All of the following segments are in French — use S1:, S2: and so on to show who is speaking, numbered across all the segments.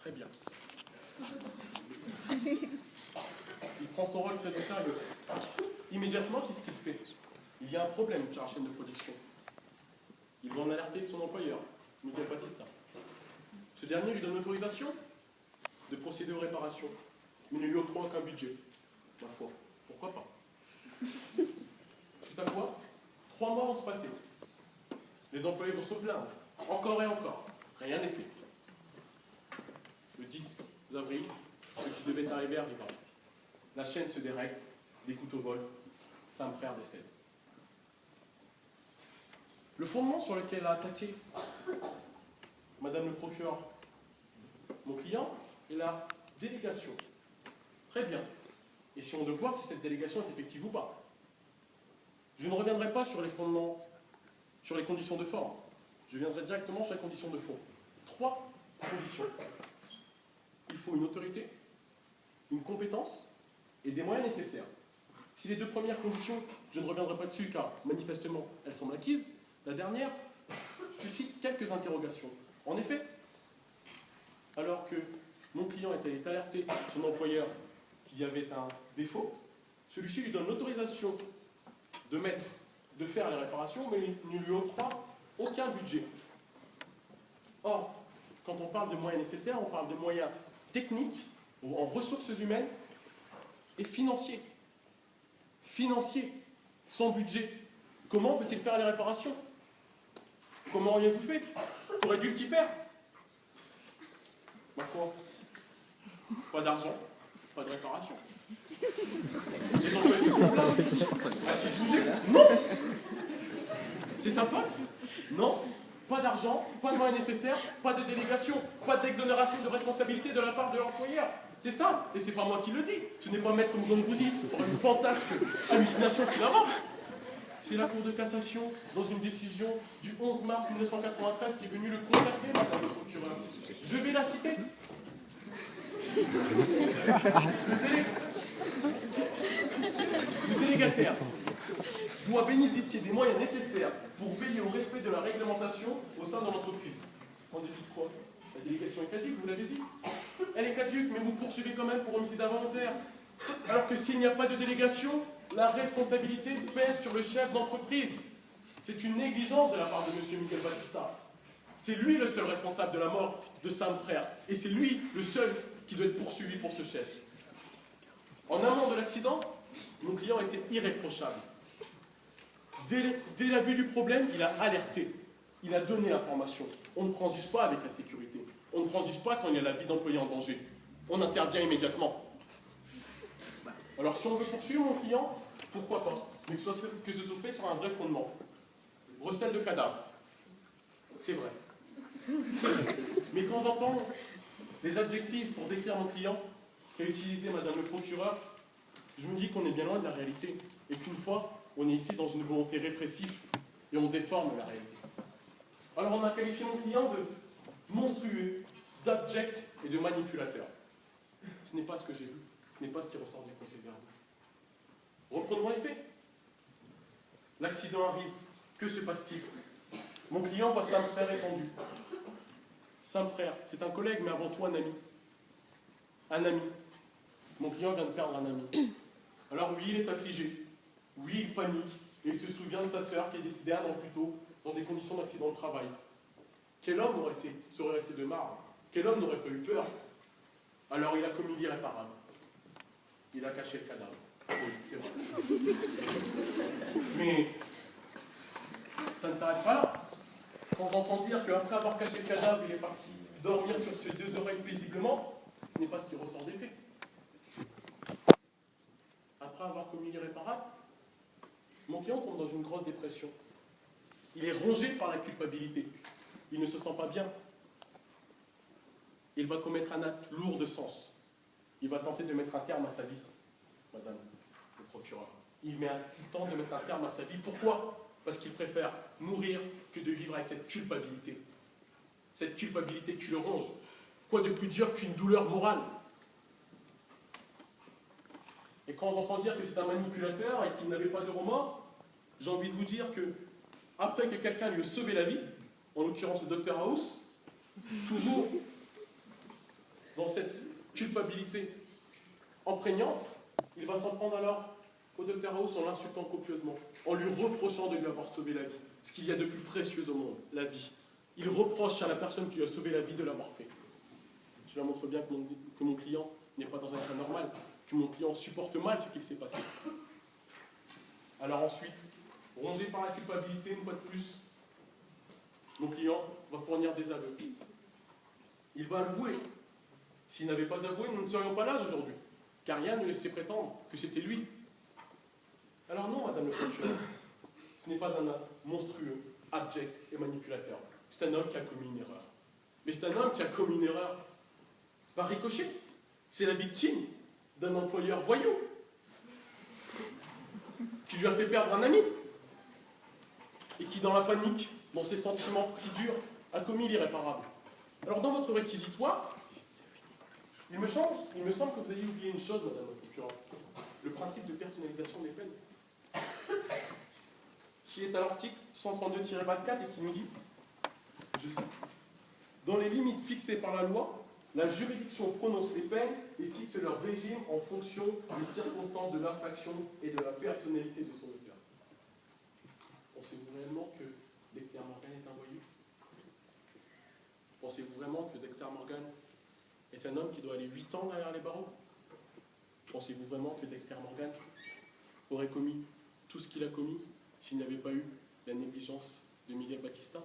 S1: Très bien. Il prend son rôle très au sérieux. Immédiatement, qu'est-ce qu'il fait? Il y a un problème sur la chaîne de production. Il va en alerter son employeur, Miguel Batista. Ce dernier lui donne l'autorisation de procéder aux réparations, mais ne lui octroie aucun budget. Ma foi, pourquoi pas? Suite à quoi, 3 mois vont se passer. Les employés vont se plaindre, encore et encore. Rien n'est fait. Le 10 avril, ce qui devait arriver arriva. La chaîne se dérègle, les couteaux volent, 5 frères décèdent. Le fondement sur lequel a attaqué Madame le procureur, mon client, est la délégation. Très bien. Et si on doit voir si cette délégation est effective ou pas. Je ne reviendrai pas sur les fondements, sur les conditions de forme. Je viendrai directement sur les conditions de fond. 3 conditions. Il faut une autorité, une compétence et des moyens nécessaires. Si les 2 premières conditions, je ne reviendrai pas dessus car manifestement elles semblent acquises, la dernière suscite quelques interrogations. En effet, alors que mon client était alerté, son employeur, qu'il y avait un défaut, celui-ci lui donne l'autorisation de faire les réparations, mais il ne lui octroie aucun budget. Or, quand on parle de moyens nécessaires, on parle de moyens techniques, ou en ressources humaines, et financiers. Financiers, sans budget. Comment peut-il faire les réparations? Comment auriez-vous fait? Qu'aurait dû le faire? Ma foi, pas d'argent, pas de réparation. Les employés se sont plaints. A-t-il bougé? Non. C'est sa faute? Non. Pas d'argent, pas de moyens nécessaires, pas de délégation, pas d'exonération de responsabilité de la part de l'employeur. C'est ça, et c'est pas moi qui le dis. Ce n'est pas Maître Mugongouzi pour une fantasque hallucination qui l'invente. C'est la Cour de cassation, dans une décision du 11 mars 1993, qui est venue le consacrer, madame le procureur. Je vais la citer. Le délégataire doit bénéficier des moyens nécessaires pour veiller au respect de la réglementation au sein de l'entreprise. En dépit de quoi? La délégation est caduque, vous l'avez dit. Elle est caduque, mais vous poursuivez quand même pour homicide involontaire. Alors que s'il n'y a pas de délégation, la responsabilité pèse sur le chef d'entreprise. C'est une négligence de la part de M. Miguel Batista. C'est lui le seul responsable de la mort de 5 frères. Et c'est lui le seul qui doit être poursuivi pour ce chef. En amont de l'accident, mon client était irréprochable. Dès la vue du problème, il a alerté. Il a donné l'information. On ne transige pas avec la sécurité. On ne transige pas quand il y a la vie d'employé en danger. On intervient immédiatement. Alors si on veut poursuivre mon client, pourquoi pas? Mais que ce soit fait sur un vrai fondement. Recel de cadavres. C'est vrai. C'est vrai. Mais quand j'entends les adjectifs pour décrire mon client qu'a utilisé madame le procureur, je me dis qu'on est bien loin de la réalité. Et qu'une fois, on est ici dans une volonté répressive et on déforme la réalité. Alors on a qualifié mon client de monstrueux, d'abject et de manipulateur. Ce n'est pas ce que j'ai vu. Ce n'est pas ce qui ressort du procès-verbal. Reprenons les faits. L'accident arrive. Que se passe-t-il? Mon client voit 5 frères étendus. 5 frères, c'est un collègue, mais avant tout un ami. Un ami. Mon client vient de perdre un ami. Alors oui, il est affligé. Oui, il panique. Et il se souvient de sa sœur qui est décédée 1 an plus tôt dans des conditions d'accident de travail. Quel homme serait resté de marbre? Quel homme n'aurait pas eu peur? Alors il a commis l'irréparable. Il a caché le cadavre. Oui, c'est vrai. Mais ça ne s'arrête pas là. Quand j'entends dire qu'après avoir caché le cadavre, il est parti dormir sur ses 2 oreilles paisiblement, ce n'est pas ce qui ressort des faits. Après avoir commis l'irréparable, mon client tombe dans une grosse dépression. Il est rongé par la culpabilité. Il ne se sent pas bien. Il va commettre un acte lourd de sens. Il va tenter de mettre un terme à sa vie, madame le procureur. Il tente de mettre un terme à sa vie. Pourquoi? Parce qu'il préfère mourir que de vivre avec cette culpabilité. Cette culpabilité qui le ronge. Quoi de plus dur qu'une douleur morale? Et quand j'entends dire que c'est un manipulateur et qu'il n'avait pas de remords, j'ai envie de vous dire que, après que quelqu'un lui ait sauvé la vie, en l'occurrence le Dr House, toujours culpabilité empreignante, il va s'en prendre alors au Dr House en l'insultant copieusement, en lui reprochant de lui avoir sauvé la vie, ce qu'il y a de plus précieux au monde, la vie. Il reproche à la personne qui lui a sauvé la vie de l'avoir fait. Je leur montre bien que mon client n'est pas dans un état normal, que mon client supporte mal ce qu'il s'est passé. Alors ensuite, rongé par la culpabilité, une fois de plus, mon client va fournir des aveux. Il va avouer. S'il n'avait pas avoué, nous ne serions pas là aujourd'hui, car rien ne laissait prétendre que c'était lui. Alors non, madame le procureur, ce n'est pas un homme monstrueux, abject et manipulateur. C'est un homme qui a commis une erreur. Mais c'est un homme qui a commis une erreur par ricochet. C'est la victime d'un employeur voyou qui lui a fait perdre un ami et qui, dans la panique, dans ses sentiments si durs, a commis l'irréparable. Alors dans votre réquisitoire, il me semble que vous avez oublié une chose, madame la procureure, le principe de personnalisation des peines, qui est à l'article 132-24 et qui nous dit, je cite, « Dans les limites fixées par la loi, la juridiction prononce les peines et fixe leur régime en fonction des circonstances de l'infraction et de la personnalité de son auteur. » Pensez-vous réellement que Dexter Morgan est un voyou? Pensez-vous vraiment que Dexter Morgan est un homme qui doit aller 8 ans derrière les barreaux? Pensez-vous vraiment que Dexter Morgan aurait commis tout ce qu'il a commis s'il n'avait pas eu la négligence de Miguel Batista?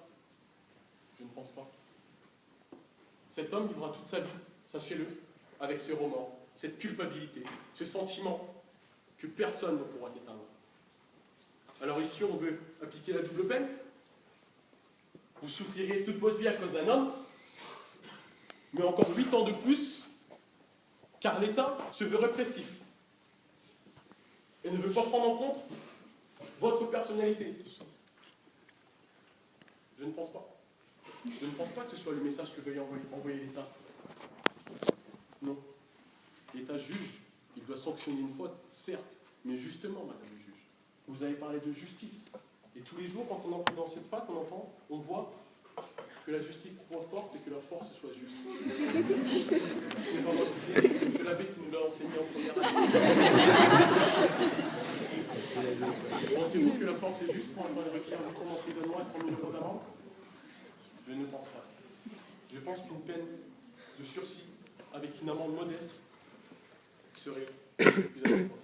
S1: Je ne pense pas. Cet homme vivra toute sa vie, sachez-le, avec ce remords, cette culpabilité, ce sentiment que personne ne pourra éteindre. Alors ici, on veut appliquer la double peine. Vous souffrirez toute votre vie à cause d'un homme, mais encore 8 ans de plus, car l'État se veut répressif et ne veut pas prendre en compte votre personnalité. Je ne pense pas. Je ne pense pas que ce soit le message que veuille envoyer l'État. Non. L'État juge, il doit sanctionner une faute, certes, mais justement, madame le juge. Vous avez parlé de justice. Et tous les jours, quand on entre dans cette fac, on voit que la justice soit forte et que la force soit juste. C'est vraiment que l'abbé qui nous l'a enseigné en première année. Pensez-vous que la force est juste quand on va requérir un temps d'emprisonnement et 100 000 € d'amende? Je ne pense pas. Je pense qu'une peine de sursis avec une amende modeste serait plus adéquate.